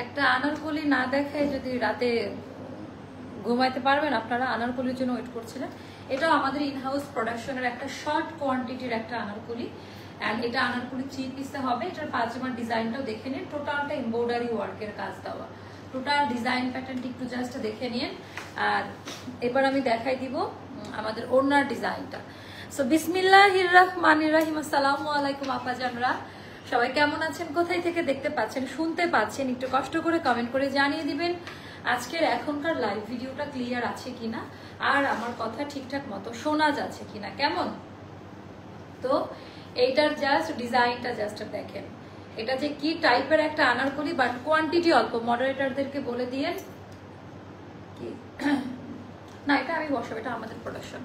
একটা আনারকলি না দেখায় যদি রাতে ঘুমাইতে পারবেন আপনারা। আনারকলির জন্য ওয়েট করছিলেন। এটাও আমাদের ইনহাউস প্রোডাকশনের একটা শর্ট কোয়ান্টিটির একটা আনারকলি, অ্যান্ড এটা আনারকলি 3 পিসে হবে। এটার পাজামার ডিজাইনটাও দেখে নিন, টোটালটা এমব্রয়ডারি ওয়ার্কের কাজ দেওয়া, টোটাল ডিজাইন প্যাটার্নটি একটু জাস্ট দেখে নিন। আর এবার আমি দেখাই দিব আমাদের ওড়নার ডিজাইনটা। সো বিসমিল্লাহির রহমানির রহিম। আসসালামু আলাইকুম আপাজানরা, সবাই কেমন আছেন? কোথায় থেকে দেখতে পাচ্ছেন, শুনতে পাচ্ছেন? একটু কষ্ট করে কমেন্ট করে জানিয়ে দিবেন আজকের এখনকার লাইভ ভিডিওটা ক্লিয়ার আছে কিনা, আর আমার কথা ঠিকঠাক মতো শোনা যাচ্ছে কিনা, কেমন? তো এইটার জাস্ট ডিজাইনটা জাস্ট দেখেন, এটা যে কি টাইপের একটা আনারকলি, বাট কোয়ান্টিটি অল্প। মডারেটরদেরকে বলে দিয়ে কি না, এটা আমি বসাবো, এটা আমাদের প্রোডাকশন।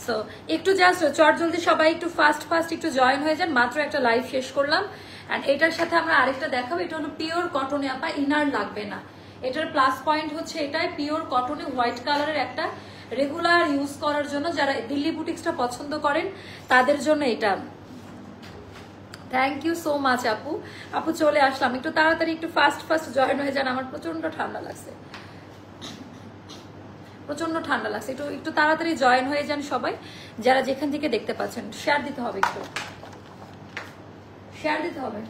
সো একটু জাস্ট চট জলদি সবাই একটু ফাস্ট একটু জয়েন হয়ে যান। মাত্র একটা লাইভ শেষ করলাম, অ্যান্ড এটার সাথে আমরা আরেকটা দেখাবো। এটা হলো পিওর কটনে আপা, ইনার লাগবে না। এটার প্লাস পয়েন্ট হচ্ছে এটাই পিওর কটনে হোয়াইট কালারের একটা রেগুলার ইউজ করার জন্য, যারা দিল্লি বুটিক্সটা পছন্দ করেন তাদের জন্য এটা। থ্যাংক ইউ সো মাচ আপু। আপু চলে আসলাম, একটু তাড়াতাড়ি একটু ফাস্ট জয়েন হয়ে যান। আমার প্রচন্ড ঠান্ডা লাগছে, প্রচন্ড ঠান্ডা লাগছে। একটু তাড়াতাড়ি জয়েন হয়ে যান সবাই, যারা যেখান থেকে দেখতে পাচ্ছেন। শেয়ার দিতে হবে, একটু শেয়ার দিতে হবে।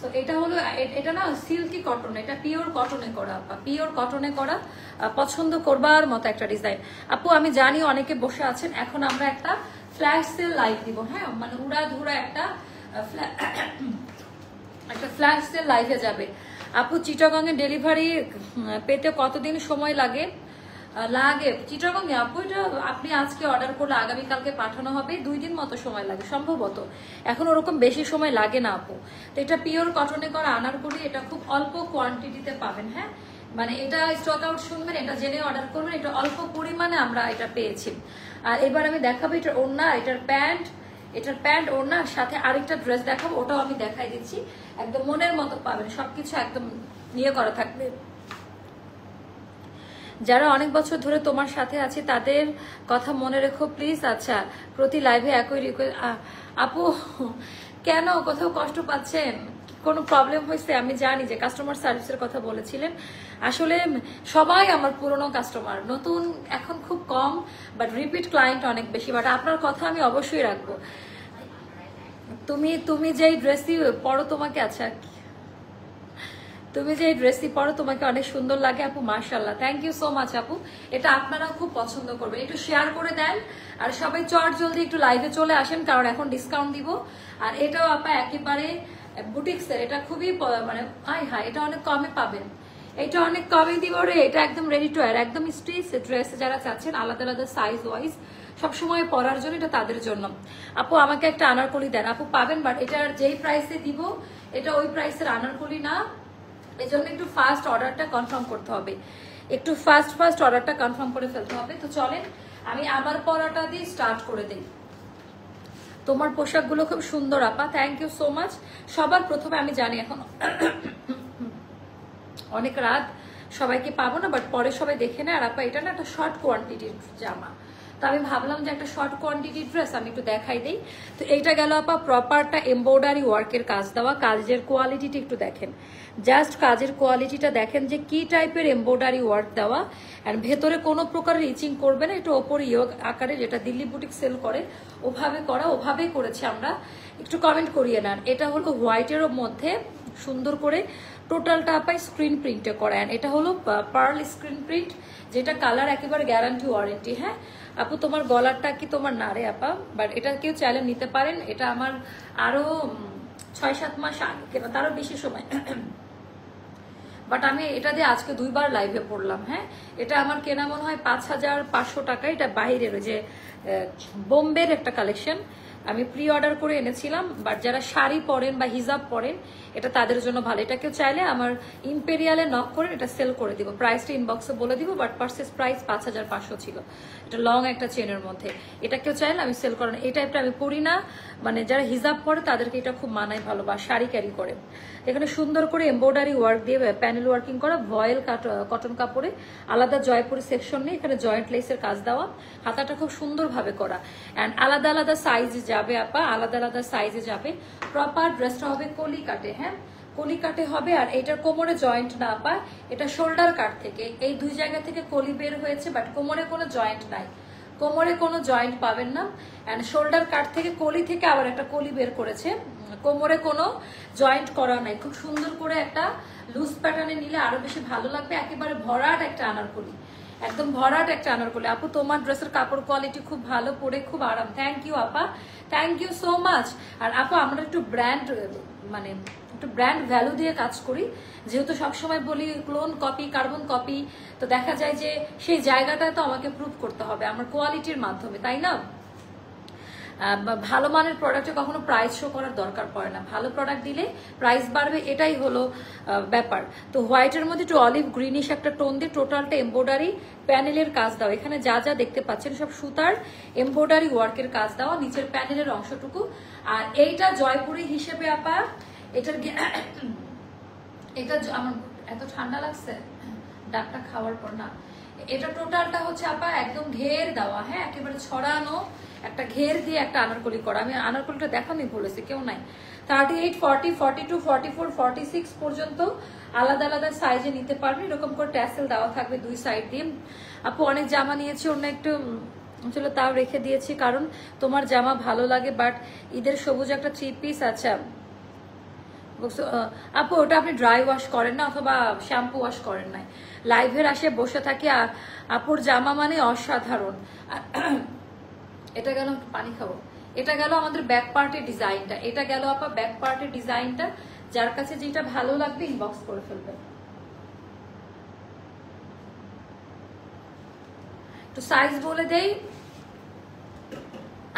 তো এটা হলো, এটা না সিল্কি কটন, এটা পিওর কটনে করা আপা, পিওর কটনে করা। পছন্দ করবার মতো একটা ডিজাইন। আপু আমি জানি অনেকে বসে আছেন, এখন আমরা একটা ফ্ল্যাশ সেল লাইভ দিব। হ্যাঁ, মানে উড়াধুরা একটা ফ্ল্যাশ সেল লাইভে যাবে। আপু চিটাগং এর ডেলিভারি পেতে কতদিন সময় লাগে? চিটাগংয়ে আপু, এটা আপনি আজকে অর্ডার করলে আগামীকালকে পাঠানো হবে, 2 দিন মতো সময় লাগে সম্ভবত, এখন ওরকম বেশি সময় লাগে না আপু। তো এটা পিওর কটনে করা আনারকলি, এটা খুব অল্প কোয়ান্টিটিতে পাবেন। হ্যাঁ, মানে এটা স্টক আউট শুনবেন, এটা জেনে অর্ডার করবেন, এটা অল্প পরিমাণে আমরা এটা পেয়েছি। আর এবার আমি দেখাবো এটার ওড়না, এটার প্যান্ট ওড়নার সাথে আরেকটা ড্রেস দেখাবো, ওটাও আমি দেখাই দিচ্ছি। একদম মনের মতো পাবেন, সবকিছু একদম নিয়ে করা থাকবে। যারা অনেক বছর ধরে তোমার সাথে আছে তাদের কথা মনে রেখো প্লিজ। আচ্ছা, প্রতি লাইভে একই রিকোয়েস্ট। আপু কেন, কোথাও কষ্ট পাচ্ছেন, কোনো প্রবলেম হয়েছে? আমি জানি যে কাস্টমার সার্ভিসের কথা বলেছিলেন, আসলে সবাই আমার পুরনো কাস্টমার, নতুন এখন খুব কম, বাট রিপিট ক্লায়েন্ট অনেক বেশি। বাট আপনার কথা আমি অবশ্যই রাখবো। তুমি যেই ড্রেসই পরো তোমাকে, আচ্ছা তুমি যে ড্রেসটি পরো তোমাকে অনেক সুন্দর লাগে আপু, মাশাআল্লাহ। থ্যাংক ইউ সো মাচ আপু, এটা আপনারাও খুব পছন্দ করবেন। একটু শেয়ার করে দেন, আর সবাই চট জলদি একটু লাইভে চলে আসেন, কারণ এখন ডিসকাউন্ট দিব। আর এটাও আপা একেবারে বুটিক্সের, এটা খুবই মানে হাই, এটা অনেক কমে পাবেন, এটা অনেক কমে দিব রে। এটা একদম রেডি টু ওয়্যার, একদম স্ট্রিচ ড্রেস যারা চাচ্ছেন আলাদা আলাদা সাইজ ওয়াইজ সবসময় পরার জন্য, এটা তাদের জন্য। আপু আমাকে একটা আনারকলি দেন। আপু পাবেন, বাট এটার যেই প্রাইসে দিব এটা ওই প্রাইসের আনারকলি না, এই জন্য একটু ফাস্ট অর্ডারটা কনফার্ম করতে হবে, একটু ফাস্ট অর্ডারটা কনফার্ম করে ফেলতে হবে। তো চলেন আমি আমার পরাটা দিয়ে স্টার্ট করে দিই। তোমার পোশাকগুলো খুব সুন্দর আপা, থ্যাংক ইউ সো মাচ। সবার প্রথমে আমি জানি এখন অনেক রাত, সবাইকে পাবো না, বাট পরে সবাই দেখে নেয়। আর আপা এটা না একটা শর্ট কোয়ান্টিটির জামা, তো আমি ভাবলাম যে একটা শর্ট কোয়ান্টিটির ড্রেস আমি একটু দেখাই দিই। তো এইটা গেল আপা প্রপারটা এমব্রয়ডারি ওয়ার্কের কাজ দেওয়া, কাজের কোয়ালিটিটা একটু দেখেন, জাস্ট কাজের কোয়ালিটিটা দেখেন যে কি টাইপের এমব্রয়ডারি ওয়ার্ক দেওয়া, আর ভেতরে কোনো প্রকার রিচিং করবে না, এটা ওপরে ইয়োগ আকারে যেটা দিল্লি বুটিক সেল করে ওভাবে করা, ওভাবেই করেছি আমরা। একটু কমেন্ট করিয়ে নেন। এটা হলো হোয়াইটের মধ্যে সুন্দর করে টোটালটা আপাই স্ক্রিন প্রিন্টে করা, এটা হলো পার্ল স্ক্রিন প্রিন্ট, যেটা কালার একেবারে গ্যারান্টি ওয়ারেন্টি। হ্যাঁ আপু তোমার গলারটা কি তোমার না রে আপা, বাট এটা কেউ চাইলে নিতে পারেন, এটা আমার আরো 6-7 মাস আগে কেনা, তারও বেশি সময়, বাট আমি এটা দিয়ে আজকে 2বার লাইভে পড়লাম। হ্যাঁ, এটা আমার কেনা মনে হয় 5500 টাকা। এটা বাইরের যে বোম্বের একটা কালেকশন, আমি প্রি অর্ডার করে এনেছিলাম, বাট যারা শাড়ি পরেন বা হিজাব পরেন এটা তাদের জন্য ভালো। এটা কেউ চাইলে আমার ইম্পেরিয়ালে নক করে এটা সেল করে দিব, প্রাইসটা ইনবক্সে বলে দিব, বাট পার্সেস প্রাইস 5500 ছিল। এটা লং একটা চেনের মধ্যে, এটা কেউ চাইলে আমি সেল করেন। এই টাইপটা আমি পরি না, মানে যারা হিজাব পরে তাদেরকে এটা খুব মানায় ভালো, বা শাড়ি ক্যারি করে। এখানে সুন্দর করে এমব্রয়ডারি ওয়ার্ক দিয়ে প্যানেল ওয়ার্কিং করা, ভয়েল কটন কাপড়ে আলাদা জয়পুরি সেকশন নেই, এখানে জয়েন্ট লেসের কাজ দেওয়া, হাতাটা খুব সুন্দরভাবে করা, অ্যান্ড আলাদা আলাদা সাইজে যাবে আপা, আলাদা আলাদা সাইজে যাবে। প্রপার ড্রেসটা হবে কলি কাটে। হ্যাঁ, কলি কাটে হবে। আর এটার কোমরে জয়েন্ট না পায়, এটা শোল্ডার কাট থেকে এই দুই জায়গা থেকে কলি বের হয়েছে, বাট কোমরে কোনো জয়েন্ট নাই, কোমরে কোনো জয়েন্ট পাবেন না। অ্যান্ড শোল্ডার কাট থেকে কলি থেকে আবার একটা কলি বের করেছে, কোমরে কোনো জয়েন্ট করা নাই। খুব সুন্দর করে একটা লুজ প্যাটার্নে নিলে আরো বেশি ভালো লাগবে। একেবারে ভরাট একটা আনারকলি, একদম ভরাট একটা আনারকলি। আপু তোমার ড্রেসের কাপড় কোয়ালিটি খুব ভালো, পরে খুব আরাম। থ্যাংক ইউ আপা, থ্যাংক ইউ সো মাচ। আর আপু আমরা একটু ব্র্যান্ড মানে একটু ব্র্যান্ড ভ্যালু দিয়ে কাজ করি, যেহেতু সবসময় বলি ক্লোন কপি, কার্বন কপি, তো দেখা যায় যে সেই জায়গাটায় তো আমাকে প্রুভ করতে হবে আমার কোয়ালিটির মাধ্যমে, তাই না? ভালো মানের প্রোডাক্টে কখনো প্রাইস শো করার দরকার পড়ে না, ভালো প্রোডাক্ট দিলে প্রাইস বাড়বে, এটাই হলো ব্যাপার। তো হোয়াইটের মধ্যে একটু অলিভ গ্রিনিশ একটা টোন দিয়ে টোটালটা এমব্রয়ডারি প্যানেলের কাজ দাও। এখানে যা যা দেখতে পাচ্ছেন সব সুতার এমব্রয়ডারি ওয়ার্কের কাজ দেওয়া, নিচের প্যানেলের অংশটুকু। আর এইটা জয়পুরি হিসেবে আপা এটার এটা আমার এত ঠান্ডা লাগছে ডাবটা খাওয়ার পর না, এটা টোটালটা হচ্ছে আপা একদম ঘের দেওয়া, হ্যাঁ একেবারে ছড়ানো একটা ঘের দিয়ে একটা আনারকলি করা। আমি আনারকলিটা দেখানোই ভুলেছি, কেউ নাই। 38, 40, 42, 44, 46 পর্যন্ত আলাদা আলাদা সাইজে নিতে পারবেন। এরকম করে ট্যাসেল দেওয়া থাকবে দুই সাইড দিয়ে। আপু অনেক জামা নিয়েছি, অন্য একটু চলো তাও রেখে দিয়েছি, কারণ তোমার জামা ভালো লাগে। বাট ঈদের সবুজ একটা 3 পিস, আচ্ছা আপু ওটা আপনি ড্রাই ওয়াশ করেন না অথবা শ্যাম্পু ওয়াশ করেন না, লাইভের আসে বসে থাকে। আর আপুর জামা মানে অসাধারণ। এটা গেল, পানি খাবো। এটা গেল আমাদের ব্যাক পার্টের ডিজাইনটা, এটা গেল আপা ব্যাক পার্টের ডিজাইনটা। যার কাছে যেটা ভালো লাগবে ইনবক্স করে ফেলবেন। তো সাইজ বলে দেই।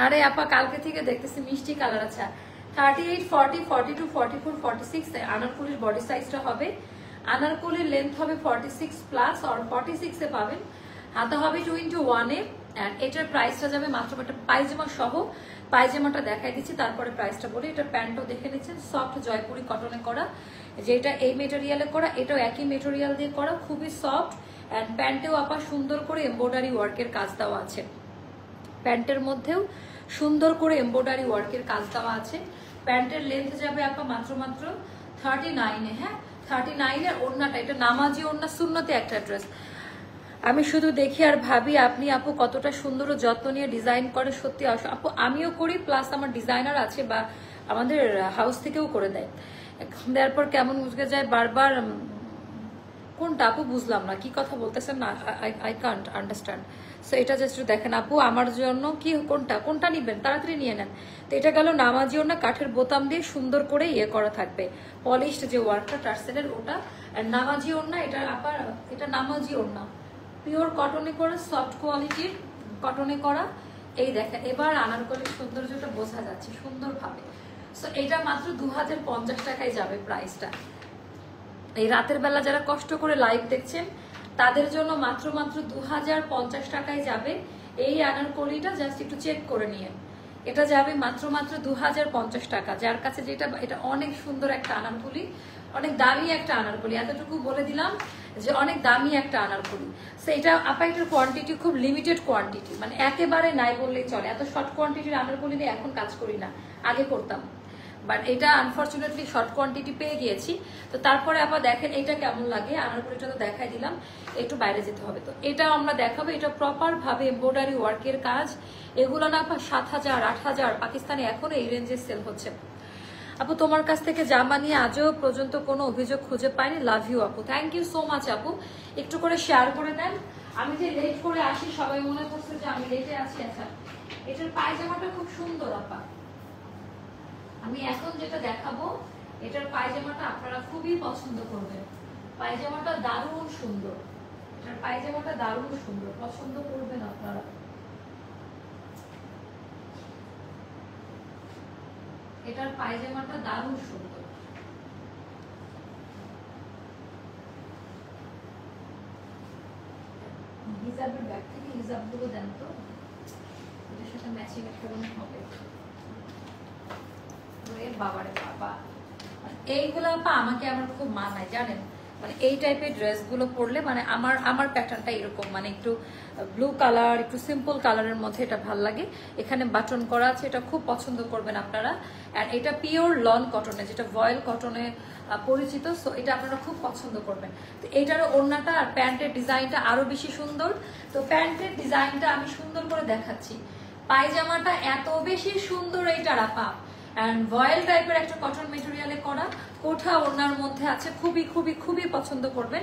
আরে আপা কালকে থেকে দেখতেছি মিষ্টি কালার। আচ্ছা 38, 40, 42, 44, 46 আনারকলির বডি সাইজটা হবে। আনারকলির লেন্থ হবে 46 প্লাস, আর 46 এ পাবেন। হাতা হবে 21 এ। এটার প্রাইসটা যাবে মাত্র একটা পায়জামা সহ। পায়জামাটা দেখাই দিচ্ছি, তারপরে প্রাইসটা বলি। এটার প্যান্টও দেখে নিচ্ছেন, সফট জয়পুরি কটনে করা, যেটা এই মেটেরিয়ালে করা, এটাও একই মেটেরিয়াল দিয়ে করা, খুবই সফট। অ্যান্ড প্যান্টেও আপা সুন্দর করে এমব্রয়ডারি ওয়ার্কের কাজ দেওয়া আছে, প্যান্টের মধ্যেও সুন্দর করে এমব্রয়ডারি ওয়ার্কের কাজ দেওয়া আছে। প্যান্টের লেন্থ যাবে আপা মাত্র 39 এ, হ্যাঁ 39 এর। ওড়নাটা এটা নামাজি ওড়না, সুন্নতে একটা ড্রেস। আমি শুধু দেখি আর ভাবি আপনি আপু কতটা সুন্দর ও যত্ন নিয়ে ডিজাইন করে, সত্যি আপু আমিও করি, প্লাস আমার ডিজাইনার আছে বা আমাদের হাউস থেকেও করে দেয়। দেওয়ার পর কেমন মুজকে যায় বারবার, কোনটা আপু বুঝলাম না, কি কথা বলতেছেন না, আই কান্ট আন্ডারস্ট্যান্ড। সো এটা জাস্ট দেখেন আপু আমার জন্য কি কোনটা নিবেন তাড়াতাড়ি নিয়ে নেন। তো এটা গেল নামাজি ওড়না, কাঠের বোতাম দিয়ে সুন্দর করে ইয়ে করা থাকবে, পলিশড যে ওয়ার্কটা টার্সেলের ওটা। আর নামাজি ওড়না, এটা আপা এটা নামাজি ওড়না, পিওর কটনে করা, সফট কোয়ালিটির কটনে করা। এই দেখেন এবার আনারকলির সৌন্দর্যটা বোঝা যাচ্ছে সুন্দরভাবে। সো এটা মাত্র 2050 টাকায় যাবে প্রাইসটা। এই রাতের বেলা যারা কষ্ট করে লাইভ দেখছেন তাদের জন্য মাত্র 2050 টাকায় যাবে এই আনারকলিটা। জাস্ট একটু চেক করে নিয়ে, এটা যাবে মাত্র 2050 টাকা। যার কাছে যেটা, এটা অনেক সুন্দর একটা আনারকলি, অনেক দামি একটা আনারকলি, এতটুকু বলে দিলাম যে অনেক দামি একটা আনারকলি। সো এটা আপা এটার কোয়ান্টিটি খুব লিমিটেড কোয়ান্টিটি, মানে একেবারে নাই বললেই চলে। এত শর্ট কোয়ান্টিটির আনারকলি নিয়ে এখন কাজ করি না, আগে করতাম, বাট এটা আনফর্চুনেটলি শর্ট কোয়ান্টিটি পেয়ে গিয়েছি। তো তারপরে আবার দেখেন এটা কেমন লাগে। আনারকলিটা তো দেখাই দিলাম, একটু বাইরে যেতে হবে, তো এটা আমরা দেখাবো। এটা প্রপার ভাবে এমব্রয়ডারি ওয়ার্কের কাজ। এগুলো না আপা 7000, 8000 পাকিস্তানে এখন এই রেঞ্জে সেল হচ্ছে। আপু তোমার কাছ থেকে জামা নিয়ে আজও পর্যন্ত কোনো অভিযোগ খুঁজে পাইনি, লাভ ইউ আপু। থ্যাংক ইউ সো মাচ আপু, একটু করে শেয়ার করে দেন। আমি যে লেট করে আসি সবাই মনে করছে যে আমি লেটে আছি। আচ্ছা এটার পায়জামাটা খুব সুন্দর আপা, আমি এখন যেটা দেখাবো এটার পায়জামাটা আপনারা খুবই পছন্দ করবেন। পায়জামাটা দারুণ সুন্দর, এটার পায়জামাটা দারুণ সুন্দর, পছন্দ করবেন আপনারা। এটার পায়জামাটা দারুণ সুন্দর। হিজাবের ব্যাগ থেকে হিজাব গুলো দেন তো, এটার সাথে ম্যাচিং একটা হবে। বাবারে বাবা, এইগুলো আপা আমাকে আমার খুব মানায় জানেন। মানে এই টাইপের ড্রেসগুলো পরলে মানে আমার প্যাটার্নটা এরকম, মানে একটু ব্লু কালার, একটু সিম্পল কালারের মধ্যে এটা ভাল লাগে। এখানে বাটন করা আছে, এটা খুব পছন্দ করবেন আপনারা। আর এটা পিওর লন কটনে, যেটা ভয়েল কটনে পরিচিত, সো এটা আপনারা খুব পছন্দ করবেন। তো এইটারও ওড়নাটা আর প্যান্টের ডিজাইনটা আরো বেশি সুন্দর। তো প্যান্টের ডিজাইনটা আমি সুন্দর করে দেখাচ্ছি। পায়জামাটা এত বেশি সুন্দর এইটার আপা, অ্যান্ড ভয়েল টাইপের একটা কটন মেটেরিয়ালে করা, কোঠা ওড়নার মধ্যে আছে, খুবই খুবই খুবই পছন্দ করবেন,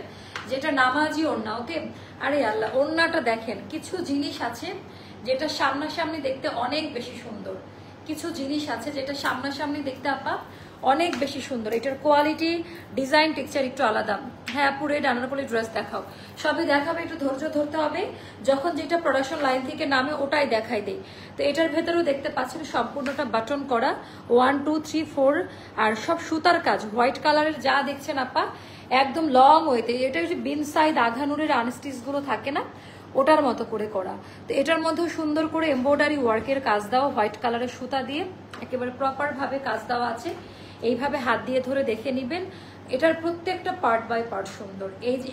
যেটা নামাজি ওড়না। ওকে, আরে আল্লাহ, ওড়নাটা দেখেন, কিছু জিনিস আছে যেটা সামনাসামনি দেখতে অনেক বেশি সুন্দর, কিছু জিনিস আছে যেটা সামনাসামনি দেখতে আপা অনেক বেশি সুন্দর। এটার কোয়ালিটি, ডিজাইন, টেক্সচার একটু আলাদা। হ্যাঁ পুরো ডানারকলি ড্রেস দেখাও, সবই দেখাবে, একটু ধৈর্য ধরতে হবে, যখন যেটা প্রোডাকশন লাইন থেকে নামে ওটাই দেখাই দেই। তো এটার ভেতরেও দেখতে পাচ্ছেন সম্পূর্ণটা বাটন করা, 1 2 3 4, আর সব সুতার কাজ, হোয়াইট কালারের যা দেখছেন আপা একদম লং ওয়েতে। এটা হচ্ছে বিন সাইড আঘানুরের আনস্টিচ গুলো থাকে না, ওটার মতো করে করা। তো এটার মধ্যেও সুন্দর করে এমব্রয়ডারি ওয়ার্কের কাজ দেওয়া, হোয়াইট কালারের সুতা দিয়ে একেবারে প্রপার ভাবে কাজ দেওয়া আছে। এইভাবে হাত দিয়ে ধরে দেখে নিবেন, এটার প্রত্যেকটা পার্ট বাই পার্ট সুন্দর।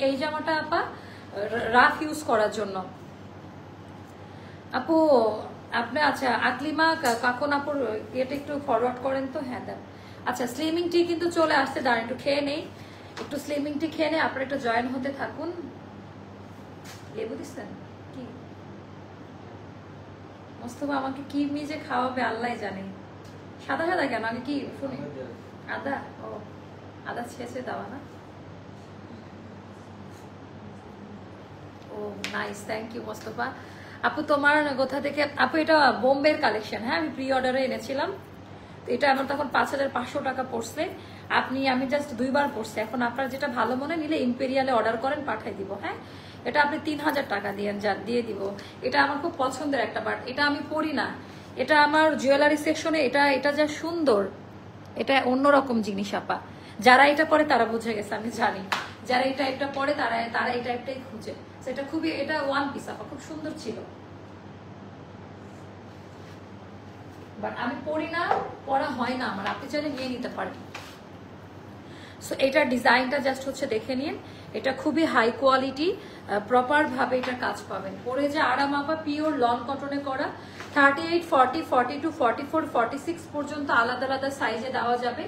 এই জামাটা আপা রাফ ইউজ করার জন্য। আপু আপনি আচ্ছা আকলিমা কাকন আপুর এটা একটু ফরওয়ার্ড করেন তো। হ্যাঁ দেন। আচ্ছা স্লিমিং টি কিন্তু চলে আসছে, দাঁড়ান একটু খেয়ে নেই, একটু স্লিমিং টি খেয়ে নেই, আপনারা একটু জয়েন হতে থাকুন। লেবু দিচ্ছেন কি মোস্তফা, আমাকে কি মিজে খাওয়াবে আল্লাহ জানে। সাদা সাদা কেন, আমি কি শুনি আদা, ও আদা ছেঁচে দেওয়া না। ও নাইস, থ্যাংক ইউ মোস্তফা আপু। তোমার কোথা থেকে আপু? এটা বোম্বের কালেকশন, হ্যাঁ আমি প্রি অর্ডারে এনেছিলাম। তো এটা আমার তখন 5500 টাকা পড়ছে। আমি জাস্ট 2 বার পড়ছে। এখন আপনারা যেটা ভালো মনে নিলে ইম্পেরিয়ালে অর্ডার করেন, পাঠাই দিব। হ্যাঁ এটা আপনি 3000 টাকা দিয়ে দিব। এটা আমার খুব পছন্দের একটা, বাট এটা আমি পরি না, এটা আমার জুয়েলারি সেকশনে, এটা যা সুন্দর, এটা অন্যরকম জিনিস আপা। যারা এটা পরে তারা বুঝে গেছে, আমি জানি যারা এই টাইপটা পরে তারা এই টাইপটাই খুঁজে। সেটা খুবই, এটা ওয়ান পিস আপা, খুব সুন্দর ছিল, বাট আমি পরি না, পরা হয় না আমার। আপনি চাইলে নিয়ে নিতে পারেন। সো এটার ডিজাইনটা জাস্ট হচ্ছে দেখে নিন, এটা খুবই হাই কোয়ালিটি, প্রপার ভাবে এটা কাজ পাবেন। পরে যে আরাম আপা, পিওর লন কটনে করা, 38 40 42 44 46 পর্যন্ত আলাদা আলাদা সাইজে দেওয়া যাবে।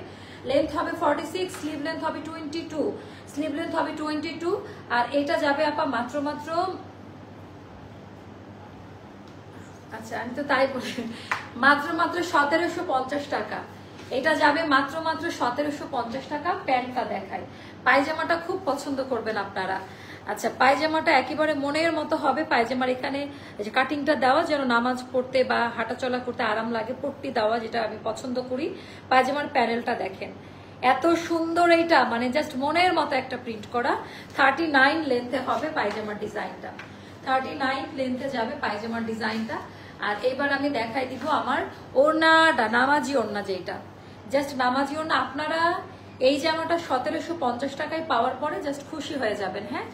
লেন্থ হবে 46, স্লিভ লেন্থ হবে 22, স্লিভ লেন্থ হবে 22। আর এটা যাবে আপা মাত্র আচ্ছা আমি তো তাই বলি, মাত্র 1750 টাকা। এটা যাবে মাত্র 1750 টাকা। প্যান্টটা দেখাই, পায়জামাটা খুব পছন্দ করবেন আপনারা। আচ্ছা পায়জামাটা একেবারে মনের মতো হবে। পায়জামার এখানে কাটিংটা দেওয়া যেন নামাজ পড়তে বা হাঁটাচলা করতে আরাম লাগে, পট্টি দেওয়া, যেটা আমি পছন্দ করি। পায়জামার প্যানেলটা দেখেন এত সুন্দর, এইটা মানে জাস্ট মনের মতো একটা প্রিন্ট করা। 39 লেন্থে হবে পায়জামার ডিজাইনটা, 39 লেন্থে যাবে পায়জামার ডিজাইনটা। আর এবার আমি দেখাই দিব আমার ওড়নাটা, নামাজি ওড়না, যেটা জাস্ট নামাজি ওড়না। আপনারা এই জামাটা 1750 টাকায় পাওয়ার পরে জাস্ট খুশি হয়ে যাবেন। হ্যাঁ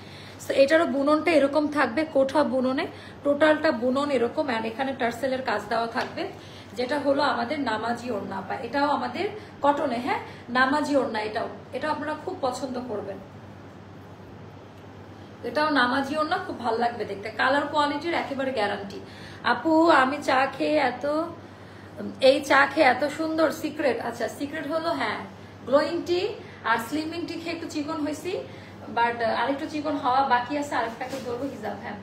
তো এটারও বুননটা এরকম থাকবে, কোঠা বুননে, টোটালটা বুনন এরকম। আর এখানে টার্সেলের কাজ দেওয়া থাকবে, যেটা হলো আমাদের নামাজি ওড়না। বা এটাও আমাদের কটনে, হ্যাঁ নামাজি ওড়না, এটাও আপনারা খুব পছন্দ করবেন। এটাও নামাজি ওড়না, খুব ভালো লাগবে দেখতে, কালার কোয়ালিটির একেবারে গ্যারান্টি। আপু আমি চা খেয়ে এত সুন্দর সিক্রেট। আচ্ছা সিক্রেট হলো হ্যাঁ গ্লোয়িং টি আর স্লিমিং টি খেয়ে একটু চিকন হয়েছি, বাট আরেকটু চিকন হওয়া বাকি আছে, আরেকটা প্যাকেট বলবো হিজাব। হ্যাঁ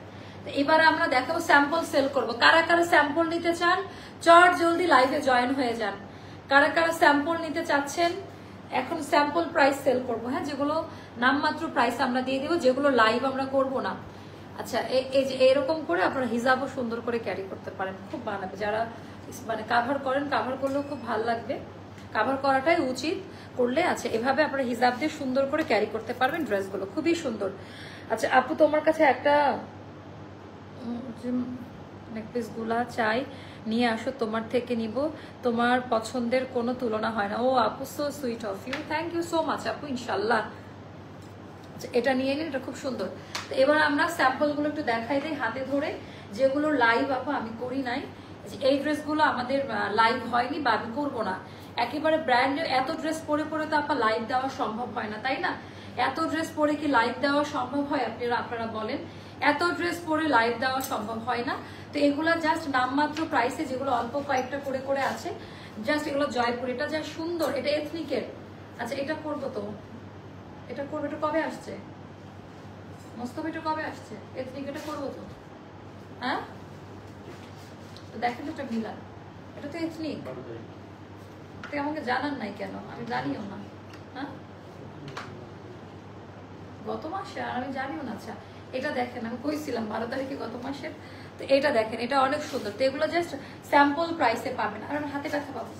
এবার আমরা দেখাবো, স্যাম্পল সেল করব। কারা কারা স্যাম্পল নিতে চান চট জলদি লাইভে জয়েন হয়ে যান। কারা কারা স্যাম্পল নিতে চাচ্ছেন, এখন স্যাম্পল প্রাইস সেল করবো। হ্যাঁ যেগুলো নামমাত্র প্রাইস আমরা দিয়ে দিব, যেগুলো লাইভ আমরা করব না। আচ্ছা এই যে এরকম করে আপনারা হিজাবও সুন্দর করে ক্যারি করতে পারেন, খুব বানাবে। যারা মানে কাভার করেন, কাভার করলেও খুব ভালো লাগবে, কাভার করাটাই উচিত করলে। আচ্ছা এভাবে আপনারা হিজাব দিয়ে সুন্দর করে ক্যারি করতে পারবেন ড্রেসগুলো, খুবই সুন্দর। আচ্ছা আপু তোমার কাছে একটা নেকপিস গুলা চাই, নিয়ে আসো, তোমার থেকে নিব, তোমার পছন্দের কোনো তুলনা হয় না। ও আপু so sweet of you, thank you so much আপু, ইনশাল্লাহ। এটা নিয়ে নিন, এটা খুব সুন্দর। তো এবার আমরা স্যাম্পল গুলো একটু দেখাই দিই হাতে ধরে, যেগুলো লাইভ আপু আমি করি নাই। এই ড্রেসগুলো আমাদের লাইভ হয়নি বা আমি করবো না, একেবারে ব্র্যান্ডের। এত ড্রেস পরে পরে তো আপা লাইভ দেওয়া সম্ভব হয় না, তাই না? এত ড্রেস পরে কি লাইভ দেওয়া সম্ভব হয়? আপনারা বলেন, এত ড্রেস পরে লাইভ দেওয়া সম্ভব হয় না। তো এগুলো জাস্ট নামমাত্র প্রাইসে, যেগুলো অল্প কয়েকটা করে করে আছে, জাস্ট এগুলো জয়পুর। এটা যা সুন্দর, এটা এথনিকের। আচ্ছা এটা করবো তো, এটা করবো। এটা কবে আসছে মোস্তফা? এটা কবে আসছে এথনিক? এটা করবো তো, হ্যাঁ? তো দেখেন এটা মিলান, এটা তো এথনিক। তুই আমাকে জানান নাই কেন? আমি জানিও না। হ্যাঁ, গত মাসে, আর আমি জানিও না। আচ্ছা এটা দেখেন, আমি কইছিলাম 12 তারিখে গত মাসের। তো এটা দেখেন, এটা অনেক সুন্দর। তো এগুলো জাস্ট স্যাম্পল প্রাইসে পাবেন। আর আমার হাতে ব্যথা পাবো,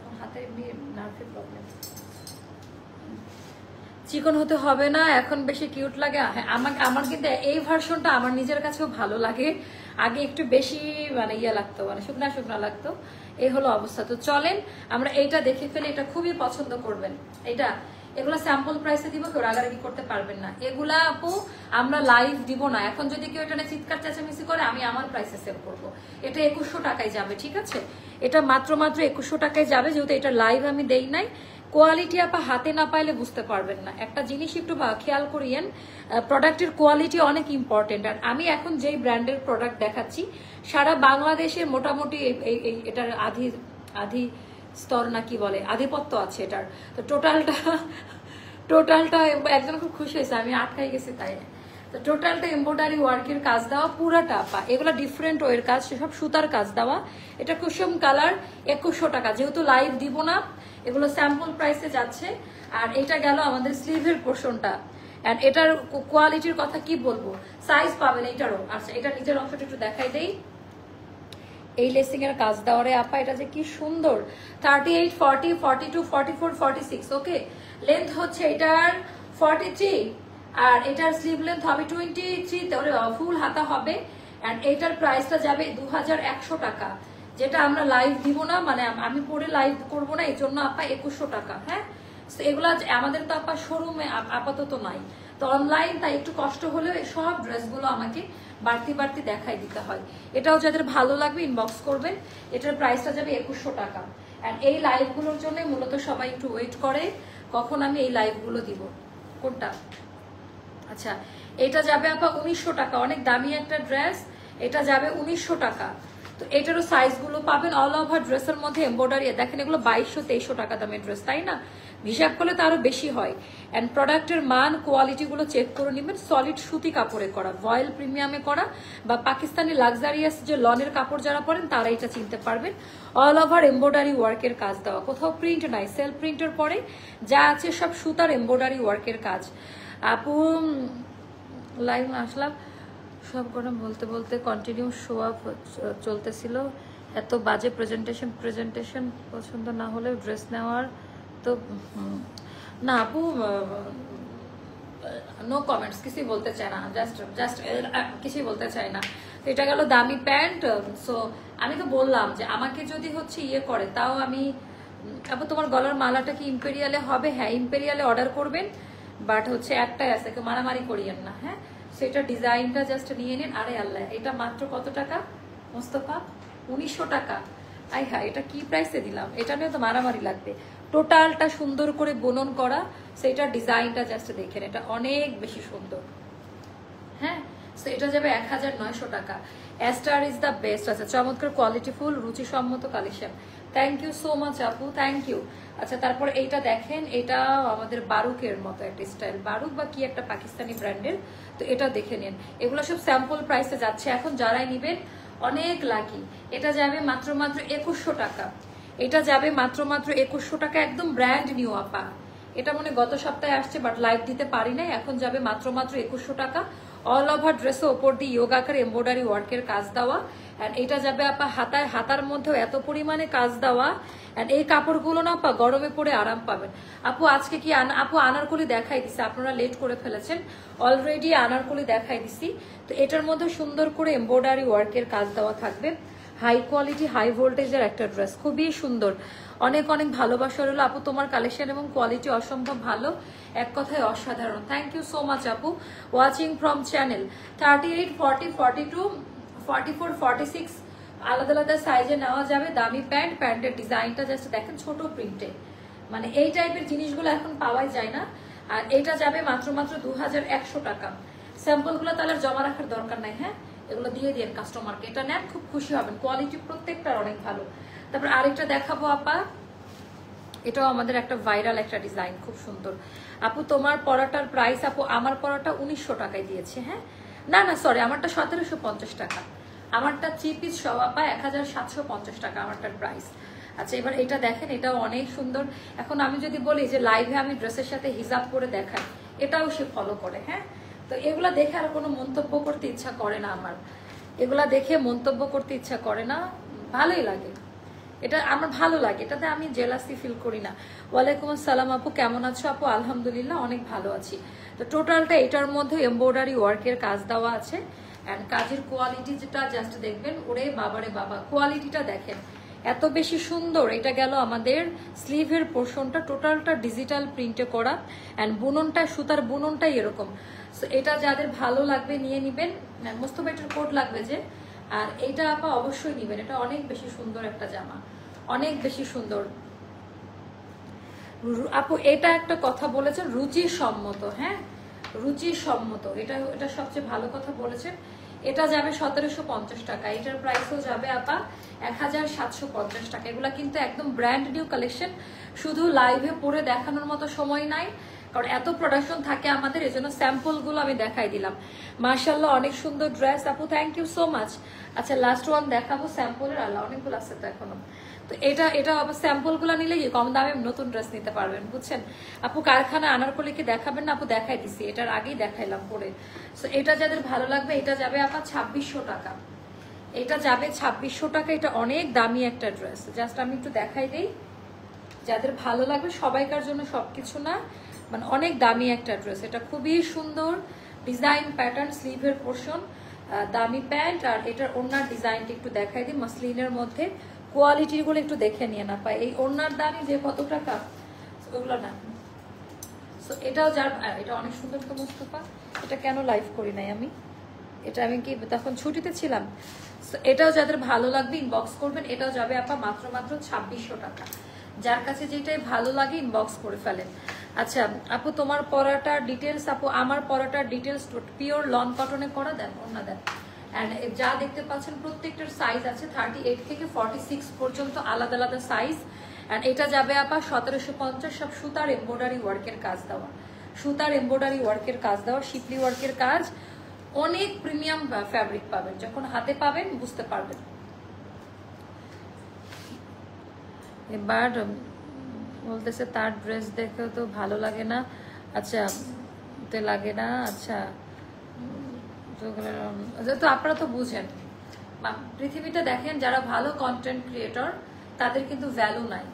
আমার হাতে এমনি নার্ভের প্রবলেম। চিকন হতে হবে না, এখন বেশি কিউট লাগে। আমার কিন্তু এই ভার্সনটা আমার নিজের কাছেও ভালো লাগে। আগে একটু বেশি মানে ইয়ে লাগতো, মানে শুকনা শুকনা লাগতো। এই হলো অবস্থা। তো চলেন আমরা এইটা দেখে ফেলে, এটা খুবই পছন্দ করবেন। এটা এগুলো স্যাম্পল প্রাইসে দিব, কেউ রাগারাগি করতে পারবেন না। এগুলা আপু আমরা লাইভ দিব না। এখন যদি কেউ এটা চিৎকার চেঁচামেচি করে, আমি আমার প্রাইসে সেল করবো। এটা 2100 টাকায় যাবে, ঠিক আছে? এটা মাত্র 2100 টাকায় যাবে, যেহেতু এটা লাইভ আমি দেই নাই। কোয়ালিটি আপা হাতে না পাইলে বুঝতে পারবেন না। একটা জিনিস একটু খেয়াল করিয়েন, প্রোডাক্টের কোয়ালিটি অনেক ইম্পর্টেন্ট। আর আমি এখন যেই ব্র্যান্ডের প্রোডাক্ট দেখাচ্ছি, সারা বাংলাদেশের মোটামুটি এটার আধি স্তর না কি বলে, আধিপত্য আছে এটার। তো টোটালটা একজন খুব খুশি হয়েছে, আমি আটকাই গেছি তাই। তো টোটালটা এমব্রয়ডারি ওয়ার্কের কাজ দেওয়া, পুরাটা আপা। এগুলো ডিফারেন্ট ওয়ের কাজ, সেসব সুতার কাজ দেওয়া। এটা কুসুম কালার, 2100 টাকা। যেহেতু লাইভ দিব না, এগুলো স্যাম্পল প্রাইসে যাচ্ছে। আর এটা গেল আমাদের স্লিভের পোর্শনটা। এন্ড এটার কোয়ালিটির কথা কি বলবো, সাইজ পাবেন এটারও। আচ্ছা এটা নিচের অংশটা একটু দেখাই দেই। এই লেসিং এর কাজ দেওয়ারে আপা, এটা যে কি সুন্দর। 38, 40, 42, 44, 46। ওকে, লেন্থ হচ্ছে এটার 43, আর এটার স্লিভ লেন্থ হবে 23, ফুল হাতা হবে। এন্ড এটার প্রাইসটা যাবে 2100 টাকা, যেটা আমরা লাইভ দিব না, মানে আমি পরে লাইভ করব না, এই জন্য আপা 2100 টাকা। হ্যাঁ, এগুলা আমাদের তো আপা শোরুমে আপাতত নাই, তো অনলাইন, তাই একটু কষ্ট হলেও সব ড্রেসগুলো আমাকে বাড়তি বাড়তি দেখাই দিতে হয়। এটাও যাদের ভালো লাগবে ইনবক্স করবেন। এটার প্রাইসটা যাবে 2100 টাকা। এন্ড এই লাইভগুলোর জন্য মূলত সবাই একটু ওয়েট করে কখন আমি এই লাইভগুলো দিব। কোনটা? আচ্ছা এটা যাবে আপা 1900 টাকা, অনেক দামি একটা ড্রেস। এটা যাবে 1900 টাকা। তো এটারও সাইজগুলো পাবেন। অল ওভার ড্রেসের মধ্যে এমব্রয়ডারি। দেখেন এগুলো 2200-2300 টাকা দামের ড্রেস, তাই না? হিসাব করলে তো আরো বেশি হয়। এন্ড প্রোডাক্টের মান কোয়ালিটিগুলো চেক করে নেবেন। সলিড সুতি কাপড়ে করা, ভয়েল প্রিমিয়ামে করা, বা পাকিস্তানি লাক্সারিয়াস যে লনের কাপড় যারা পরেন তারা এটা চিনতে পারবেন। অল ওভার এমব্রয়ডারি ওয়ার্কের কাজ দেওয়া, কোথাও প্রিন্ট নাই। সেলফ প্রিন্টের পরে যা আছে সব সুতার এমব্রয়ডারি ওয়ার্কের কাজ। আপু লাইভ আসলাম, সব গরম বলতে বলতে কন্টিনিউ শো আপ চলতেছিল। এত বাজে প্রেজেন্টেশন পছন্দ না হলে ড্রেস নেওয়ার তো না আপু, নো কমেন্টস, কিছুই বলতে চাই না, জাস্ট কিছুই বলতে চাই না। তো এটা গেল দামি প্যান্ট। সো আমি তো বললাম যে আমাকে যদি হচ্ছে ইয়ে করে, তাও আমি আপু তোমার গলার মালাটা কি ইম্পেরিয়ালে হবে? হ্যাঁ ইম্পেরিয়ালে অর্ডার করবেন, বাট হচ্ছে একটাই আছে, কেউ মারামারি করিয়েন না। হ্যাঁ, সেটা ডিজাইনটা জাস্ট নিয়ে নিন। আরে আল্লাহ, এটা মাত্র কত টাকা মোস্তফা? 1900 টাকা। আই হ্যাঁ, এটা কি প্রাইসে দিলাম? এটা নিয়ে তো মারামারি লাগবে। টোটালটা সুন্দর করে বুনন করা, সেটা ডিজাইনটা জাস্ট দেখেন, এটা অনেক বেশি সুন্দর। হ্যাঁ, সো এটা যাবে 1900 টাকা। Aster is the best. আছে চমৎকার কোয়ালিটিফুল রুচিসম্মত collection. Thank you so much আপু, থ্যাংক ইউ। আচ্ছা তারপর এইটা দেখেন, এটা আমাদের বারুকের মতো একটা স্টাইল, বারুক বা কি একটা পাকিস্তানি ব্র্যান্ডের। তো এটা দেখে নিন, এগুলো সব স্যাম্পল প্রাইসে যাচ্ছে এখন, যারাই নিবেন অনেক লাকি। এটা যাবে মাত্র 2100 টাকা। এটা যাবে মাত্র 2100 টাকা, একদম ব্র্যান্ড নিউ আপা। এটা মনে গত সপ্তাহে আসছে, বাট লাইভ দিতে পারি নাই। এখন যাবে মাত্র 2100 টাকা। অল ওভার ড্রেসে ওপর দিয়ে ইয়োগাকার এমব্রয়ডারি ওয়ার্কের কাজ দেওয়া। এন্ড এটা যাবে আপা হাতায়, হাতার মধ্যেও এত পরিমাণে কাজ দেওয়া। এন্ড এই কাপড়গুলো না আপা গরমে পরে আরাম পাবেন। আপু আজকে কি আপু আনারকলি দেখাই দিছি, আপনারা লেট করে ফেলেছেন, অলরেডি আনারকলি দেখাই দিছি। তো এটার মধ্যে সুন্দর করে এমব্রয়ডারি ওয়ার্কের কাজ দেওয়া থাকবে। হাই কোয়ালিটি হাই ভোল্টেজের একটা ড্রেস, খুবই সুন্দর। অনেক অনেক ভালোবাসা রইল আপু, তোমার কালেকশন এবং কোয়ালিটি অসম্ভব ভালো, এক কথায় অসাধারণ। থ্যাংক ইউ সো মাচ আপু, ওয়াচিং ফ্রম চ্যানেল 38, 40, 42, 44, 46 আলাদা আলাদা সাইজে নেওয়া যাবে। দামি প্যান্ট, প্যান্টের ডিজাইনটা জাস্ট দেখেন ছোট প্রিন্টে, মানে এই টাইপের জিনিসগুলো এখন পাওয়াই যায় না। আর এটা যাবে মাত্র 2100 টাকা। স্যাম্পলগুলো তাহলে জমা রাখার দরকার নাই, হ্যাঁ এগুলো দিয়ে দিন কাস্টমারকে, এটা নেন খুব খুশি হবেন, কোয়ালিটি প্রত্যেকটার অনেক ভালো। তারপর আরেকটা দেখাবো আপা, এটাও আমাদের একটা ভাইরাল একটা ডিজাইন, খুব সুন্দর। আপু তোমার পরাটার প্রাইস, আপু আমার পরাটা 1900 টাকায় দিয়েছে, হ্যাঁ না না সরি আমারটা 1750 টাকা, আমারটা 3 পিস সহ আপা 1750 টাকা আমারটার প্রাইস। আচ্ছা এবার এটা দেখেন, এটাও অনেক সুন্দর। এখন আমি যদি বলি যে লাইভে আমি ড্রেসের সাথে হিজাব করে দেখাই, এটাও সে ফলো করে, হ্যাঁ তো এগুলা দেখে আর কোনো মন্তব্য করতে ইচ্ছা করে না আমার, এগুলা দেখে মন্তব্য করতে ইচ্ছা করে না, ভালোই লাগে, এটা আমার ভালো লাগে, এটাতে আমি জেলাসি ফিল করি না। ওয়ালাইকুম আসসালাম আপু, কেমন আছো? আপু আলহামদুলিল্লাহ অনেক ভালো আছি। তো টোটালটা এটার মধ্যে এমব্রয়ডারি ওয়ার্কের কাজ দেওয়া আছে, অ্যান্ড কাজের কোয়ালিটি যেটা জাস্ট দেখবেন, ওরে বাবারে বাবা কোয়ালিটিটা দেখেন এত বেশি সুন্দর। এটা গেল আমাদের স্লিভের পোর্শনটা, টোটালটা ডিজিটাল প্রিন্টে করা, অ্যান্ড বুননটা, সুতার বুননটাই এরকম। সো এটা যাদের ভালো লাগবে নিয়ে নিবেন, মোস্তফা এটার কোড লাগবে যে, আর এইটা আপা অবশ্যই নিবেন, এটা অনেক বেশি সুন্দর একটা জামা, অনেক বেশি সুন্দর। আপু এটা একটা কথা বলেছেন, রুচি সম্মত, হ্যাঁ রুচি সম্মত, এটা সবচেয়ে ভালো কথা বলেছেন। এটা যাবে 1750 টাকা, এটার প্রাইসও যাবে আপা 1750 টাকা। এগুলা কিন্তু একদম ব্র্যান্ড নিউ কালেকশন, শুধু লাইভে পরে দেখানোর মতো সময় নাই, কারণ এত প্রোডাকশন থাকে আমাদের, এজন্য স্যাম্পল গুলো আমি দেখাই দিলাম। মাশাআল্লাহ অনেক সুন্দর ড্রেস আপু, থ্যাংক ইউ সো মাচ। আচ্ছা লাস্ট ওয়ান দেখাবো স্যাম্পলের, আল্লাহ অনেকগুলো আছে তো এখনো। তো এটা আবার স্যাম্পল গুলো নিলে কি কম দামে নতুন ড্রেস নিতে পারবেন, বুঝছেন। আপু কারখানা আনারকলিকে দেখাবেন না? আপু দেখাই দিছি, এটার আগেই দেখাইলাম পরে। সো এটা যাদের ভালো লাগবে, এটা যাবে আপা 2600 টাকা, এটা যাবে 2600 টাকা। এটা অনেক দামি একটা ড্রেস, জাস্ট আমি একটু দেখাই দিই, যাদের ভালো লাগবে, সবাইকার জন্য সবকিছু না, মানে অনেক দামি একটা ড্রেস। এটা খুবই সুন্দর ডিজাইন প্যাটার্ন, স্লিভের পোর্শন, দামি প্যান্ট, আর এটার ওড়নার ডিজাইনটা একটু দেখাই দিই মাসলিনের মধ্যে। কোয়ালিটিগুলো একটু দেখে নিয়ে না পাই, এই ওড়নার দামই যে কত টাকা ওগুলো না। সো এটাও যার, এটা অনেক সুন্দর তো মুস্তফা, এটা কেন লাইভ করি নাই আমি, এটা আমি কি তখন ছুটিতে ছিলাম। সো এটাও যাদের ভালো লাগবে ইনবক্স করবেন, এটাও যাবে আপা মাত্র 2600 টাকা। যার কাছে যেটাই ভালো লাগে ইনবক্স করে ফেলেন। আচ্ছা আপু তোমার পরাটার ডিটেলস, আপু আমার পরাটার ডিটেলস পিওর লন কটনে করা দেন, ওনা দেন। অ্যান্ড যা দেখতে পাচ্ছেন প্রত্যেকটার সাইজ আছে 38 থেকে 46 পর্যন্ত আলাদা আলাদা সাইজ। অ্যান্ড এটা যাবে আপা 1750, সব সুতার এমব্রয়ডারি ওয়ার্কের কাজ দেওয়া, সুতার এমব্রয়ডারি ওয়ার্কের কাজ দেওয়া, শিপলি ওয়ার্কের কাজ, অনেক প্রিমিয়াম ফ্যাব্রিক পাবেন, যখন হাতে পাবেন বুঝতে পারবেন। এবার বলতেছে তার ড্রেস দেখেও তো ভালো লাগে না, আচ্ছা তো লাগে না, আচ্ছা তো আপনারা তো বুঝেন, পৃথিবীতে দেখেন যারা ভালো কন্টেন্ট ক্রিয়েটর তাদের কিন্তু ভ্যালু নাই।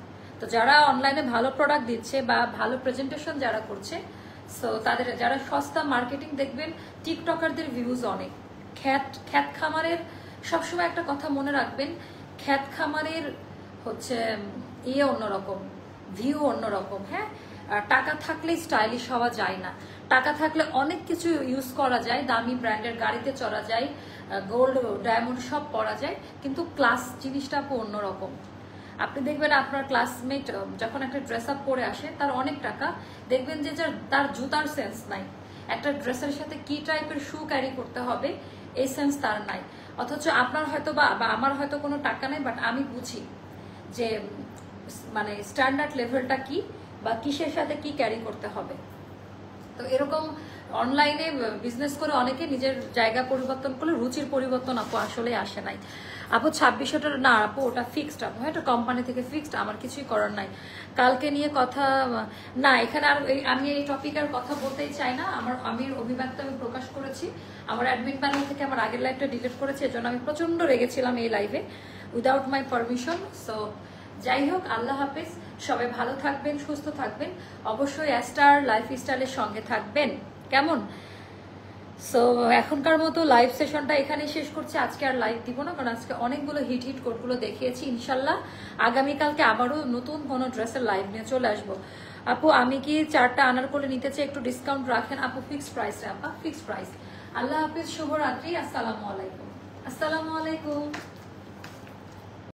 তো যারা অনলাইনে ভালো প্রোডাক্ট দিচ্ছে বা ভালো প্রেজেন্টেশন যারা করছে, সো তাদের যারা সস্তা মার্কেটিং দেখবেন, টিকটকারদের ভিউজ অনেক। খ্যাত খামারের সবসময় একটা কথা মনে রাখবেন, খ্যাত খামারের হচ্ছে ইয়ে অন্যরকম, ভিউ অন্যরকম, হ্যাঁ টাকা থাকলে স্টাইলিশ হওয়া যায় না, টাকা থাকলে অনেক কিছু ইউজ করা যায়, দামি ব্র্যান্ডের গাড়িতে চড়া যায়, গোল্ড ডায়মন্ড সব পরা যায়, কিন্তু ক্লাস জিনিসটা অন্যরকম। আপনি দেখবেন আপনার ক্লাসমেট যখন একটা ড্রেস আপ পরে আসে, তার অনেক টাকা, দেখবেন যে তার জুতার সেন্স নাই, একটা ড্রেসের সাথে কি টাইপের শু ক্যারি করতে হবে এই সেন্স তার নাই। অথচ আপনার হয়তো বা আমার হয়তো কোনো টাকা নেই, বাট আমি বুঝি যে মানে স্ট্যান্ডার্ড লেভেলটা কি বা কিসের সাথে কি ক্যারি করতে হবে। তো এরকম অনলাইনে বিজনেস করে অনেকে নিজের জায়গা পরিবর্তন করলে রুচির পরিবর্তন আপু আসলে আসে নাই। আপু 2600 না আপু, ওটা ফিক্সড আপু, এটা কোম্পানি থেকে ফিক্সড, আমার কিছুই করার নাই। কালকে নিয়ে কথা না, এখানে আর আমি এই টপিক আর কথা বলতেই চাই না। আমি অভিব্যক্ত আমি প্রকাশ করেছি, আমার অ্যাডমিন প্যানেল থেকে আমার আগের লাইভটা ডিলিট করেছে, এজন্য আমি প্রচন্ড রেগেছিলাম এই লাইভে উইদাউট মাই পারমিশন। সো যাই হোক, আল্লাহ হাফেজ, সবাই ভালো থাকবেন, সুস্থ থাকবেন, অবশ্যই স্টার লাইফস্টাইলের সঙ্গে থাকবেন, কেমন? সো এখনকার মতো লাইভ সেশনটা এখানে শেষ করছি, আজকে আর লাইভ দিব না, কারণ আজকে অনেকগুলো হিট কোডগুলো দেখিয়েছি। ইনশাল্লাহ আগামীকালকে আবারও নতুন কোনো ড্রেসের লাইভ নিয়ে চলে আসবো। আপু আমি কি 4টা আনারকলি নিতে চাই, একটু ডিসকাউন্ট রাখেন আপু? ফিক্সড প্রাইস আপা, ফিক্সড প্রাইস। আল্লাহ হাফিজ, শুভরাত্রি, আসসালামু আলাইকুম। আসসালামু আলাইকুম।